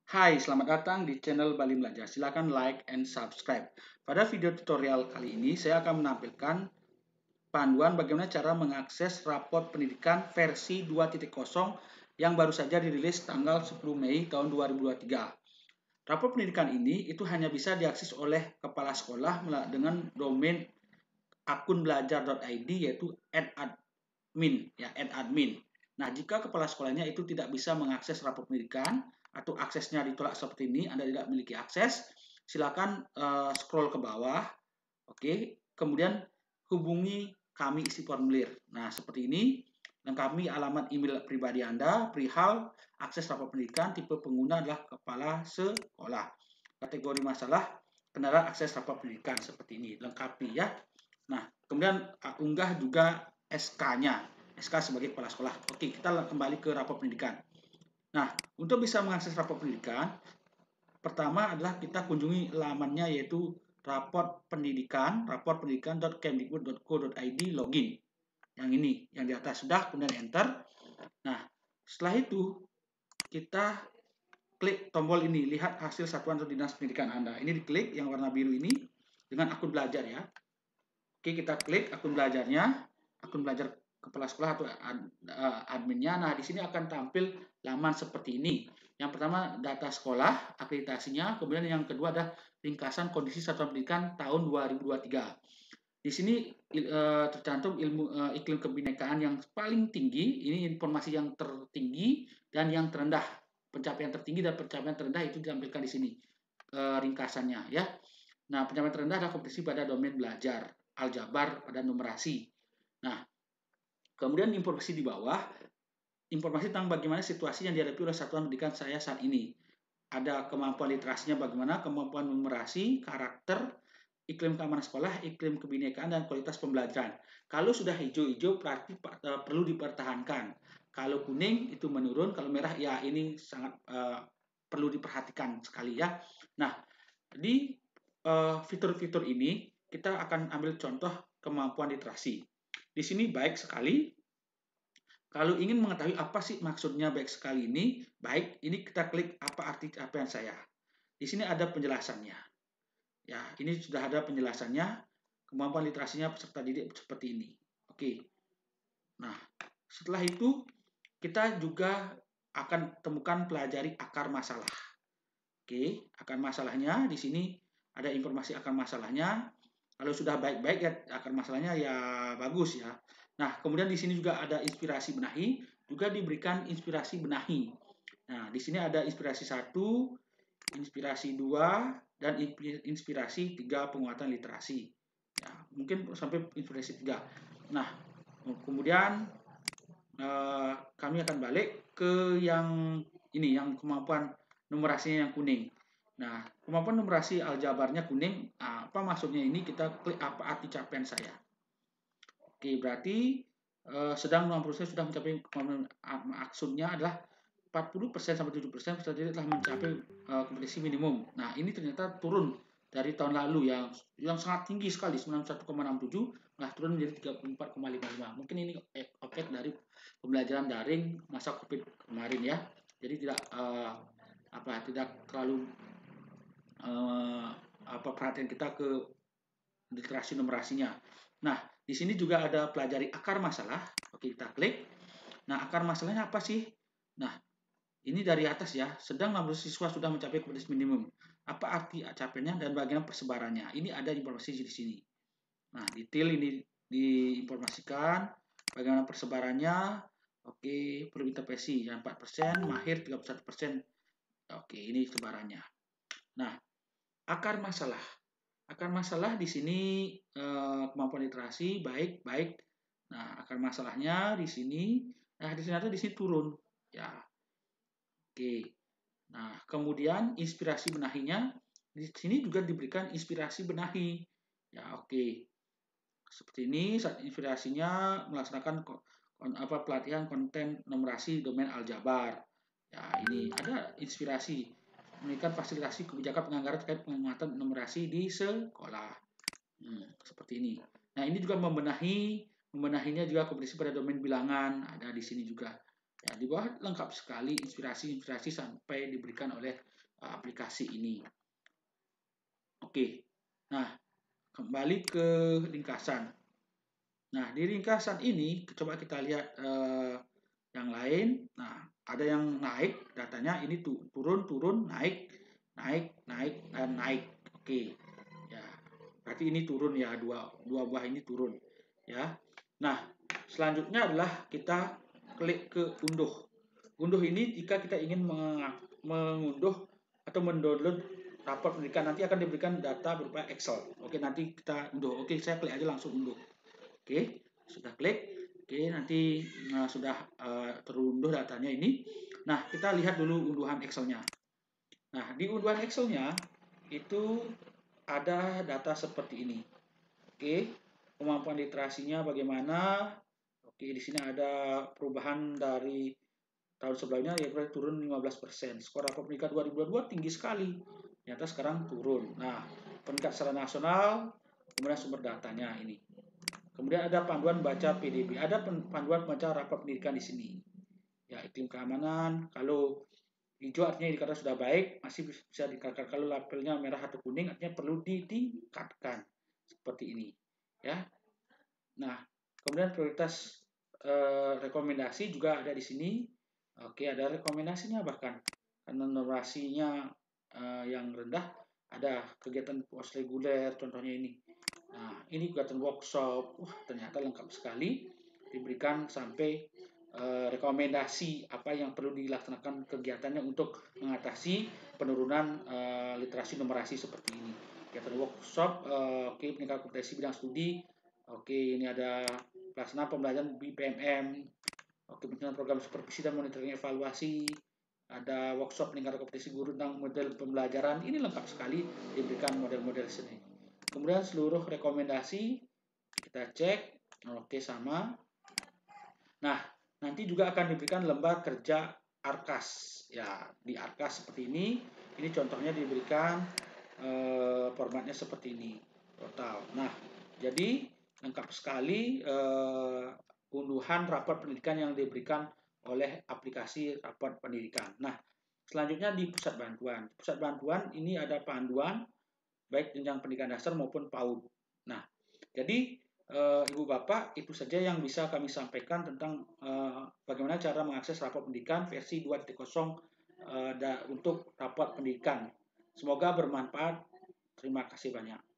Hai, selamat datang di channel Bali Belajar. Silakan like and subscribe. Pada video tutorial kali ini, saya akan menampilkan panduan bagaimana cara mengakses raport pendidikan versi 2.0 yang baru saja dirilis tanggal 10 Mei tahun 2023. Raport pendidikan ini itu hanya bisa diakses oleh kepala sekolah dengan domain akun belajar.id yaitu @admin ya @admin. Nah, jika kepala sekolahnya itu tidak bisa mengakses raport pendidikan atau aksesnya ditolak seperti ini, Anda tidak memiliki akses, silakan scroll ke bawah. Oke, kemudian hubungi kami isi formulir. Nah, seperti ini. Lengkapi alamat email pribadi Anda, perihal akses raport pendidikan, tipe pengguna adalah kepala sekolah. Kategori masalah, kendala akses raport pendidikan seperti ini. Lengkapi ya. Nah, kemudian unggah juga SK-nya. SK sebagai kepala sekolah. Oke, kita kembali ke raport pendidikan. Nah, untuk bisa mengakses raport pendidikan, pertama adalah kita kunjungi lamannya yaitu raportpendidikan.kemdikbud.co.id login. Yang ini, yang di atas sudah, kemudian enter. Nah, setelah itu kita klik tombol ini, lihat hasil satuan atau dinas pendidikan Anda. Ini diklik yang warna biru ini dengan akun belajar ya. Oke, kita klik akun belajarnya, akun belajar kepala sekolah atau adminnya. Nah, di sini akan tampil laman seperti ini. Yang pertama data sekolah, akreditasinya, kemudian yang kedua ada ringkasan kondisi satuan pendidikan tahun 2023. Di sini tercantum iklim kebinekaan yang paling tinggi, ini informasi yang tertinggi dan yang terendah. Pencapaian tertinggi dan pencapaian terendah itu ditampilkan di sini ringkasannya ya. Nah, pencapaian terendah adalah kompetisi pada domain belajar, aljabar pada numerasi. Nah, kemudian informasi di bawah, informasi tentang bagaimana situasi yang dihadapi oleh satuan pendidikan saya saat ini. Ada kemampuan literasinya bagaimana, kemampuan numerasi, karakter, iklim keamanan sekolah, iklim kebinekaan, dan kualitas pembelajaran. Kalau sudah hijau-hijau berarti perlu dipertahankan. Kalau kuning itu menurun, kalau merah ya ini sangat perlu diperhatikan sekali ya. Nah, di fitur-fitur ini kita akan ambil contoh kemampuan literasi. Di sini baik sekali. Kalau ingin mengetahui apa sih maksudnya baik sekali ini, baik, ini kita klik apa arti capaian saya. Di sini ada penjelasannya. Ya, ini sudah ada penjelasannya. Kemampuan literasinya peserta didik seperti ini. Oke. Nah, setelah itu kita juga akan temukan pelajari akar masalah. Oke, akar masalahnya di sini ada informasi akar masalahnya. Kalau sudah baik-baik ya akar masalahnya ya bagus ya. Nah, kemudian di sini juga ada inspirasi benahi, juga diberikan inspirasi benahi. Nah, di sini ada inspirasi 1, inspirasi 2, dan inspirasi 3 penguatan literasi. Ya, mungkin sampai inspirasi 3. Nah, kemudian kami akan balik ke yang ini, yang kemampuan numerasinya yang kuning. Nah, kemampuan numerasi aljabarnya kuning, apa maksudnya ini? Kita klik apa arti capaian saya. Oke, berarti sedang 60% sudah mencapai kemampuan, maksudnya adalah 40% sampai 70% peserta didik telah mencapai kompetisi minimum. Nah, ini ternyata turun dari tahun lalu yang sangat tinggi sekali 91,67 nah turun menjadi 34,55. Mungkin ini efek dari pembelajaran daring masa Covid kemarin ya. Jadi tidak terlalu perhatian kita ke literasi numerasinya. Nah, di sini juga ada pelajari akar masalah. Oke, kita klik. Nah, akar masalahnya apa sih? Nah, ini dari atas ya, sedang 60 siswa sudah mencapai kompetisi minimum. Apa arti capaiannya dan bagaimana persebarannya? Ini ada informasi di sini. Nah, detail ini diinformasikan bagaimana persebarannya. Oke, perlu intervensi yang 4%, mahir 31%. Oke, ini sebarannya. Nah, akar masalah. Akar masalah di sini kemampuan literasi baik. Nah, akar masalahnya di sini, ternyata di sini turun. Ya, oke. Nah, kemudian inspirasi benahinya di sini juga diberikan inspirasi benahi. Ya, oke. Seperti ini, saat inspirasinya melaksanakan pelatihan konten numerasi domain aljabar. Ya, ini ada inspirasi memberikan fasilitasi kebijakan penganggaran terkait penguatan numerasi di sekolah. Seperti ini. Nah, ini juga membenahinya juga kompetisi pada domain bilangan ada di sini juga. Ya, di bawah lengkap sekali inspirasi-inspirasi sampai diberikan oleh aplikasi ini. Oke, nah kembali ke ringkasan. Nah, di ringkasan ini coba kita lihat yang lain. Nah, ada yang naik datanya, ini turun, naik, dan naik. Oke, ya, berarti ini turun ya, dua buah ini turun ya. Nah, selanjutnya adalah kita klik ke unduh. Unduh ini jika kita ingin mengunduh atau mendownload rapor pendidikan, nanti akan diberikan data berupa Excel. Oke, nanti kita unduh. Oke, saya klik aja langsung unduh. Oke, sudah klik. Oke, nanti sudah terunduh datanya ini. Nah, kita lihat dulu unduhan Excel-nya. Nah, di unduhan Excel-nya itu ada data seperti ini. Oke, kemampuan literasinya bagaimana? Oke, di sini ada perubahan dari tahun sebelumnya, ya turun 15%. Skor rapor pendidikan 2022 tinggi sekali. Ternyata sekarang turun. Nah, peringkat secara nasional, kemudian sumber datanya ini. Kemudian ada panduan baca PDB, ada panduan baca rapor pendidikan di sini. Ya, iklim keamanan, kalau hijau artinya dikatakan sudah baik, masih bisa dikatakan. Kalau labelnya merah atau kuning artinya perlu ditingkatkan. Seperti ini, ya. Nah, kemudian prioritas rekomendasi juga ada di sini. Oke, ada rekomendasinya bahkan. Karena normasinya yang rendah, ada kegiatan pos reguler, contohnya ini. Nah, ini kegiatan workshop, ternyata lengkap sekali, diberikan sampai rekomendasi apa yang perlu dilaksanakan kegiatannya untuk mengatasi penurunan literasi numerasi seperti ini. Kegiatan workshop, oke, peningkatan kompetensi bidang studi, oke, ini ada pelaksanaan pembelajaran BPMM, oke, penelitian program supervisi dan monitoring evaluasi, ada workshop peningkatan kompetensi guru tentang model pembelajaran, ini lengkap sekali diberikan model-model sini. Kemudian seluruh rekomendasi kita cek, oke, sama. Nah, nanti juga akan diberikan lembar kerja Arkas. Ya, di Arkas seperti ini. Ini contohnya diberikan formatnya seperti ini. Total. Nah, jadi lengkap sekali unduhan rapor pendidikan yang diberikan oleh aplikasi rapor pendidikan. Nah, selanjutnya di pusat bantuan. Pusat bantuan ini ada panduan baik jenjang pendidikan dasar maupun PAUD. Nah, jadi Ibu Bapak, itu saja yang bisa kami sampaikan tentang bagaimana cara mengakses rapor pendidikan versi 2.0 untuk rapor pendidikan. Semoga bermanfaat. Terima kasih banyak.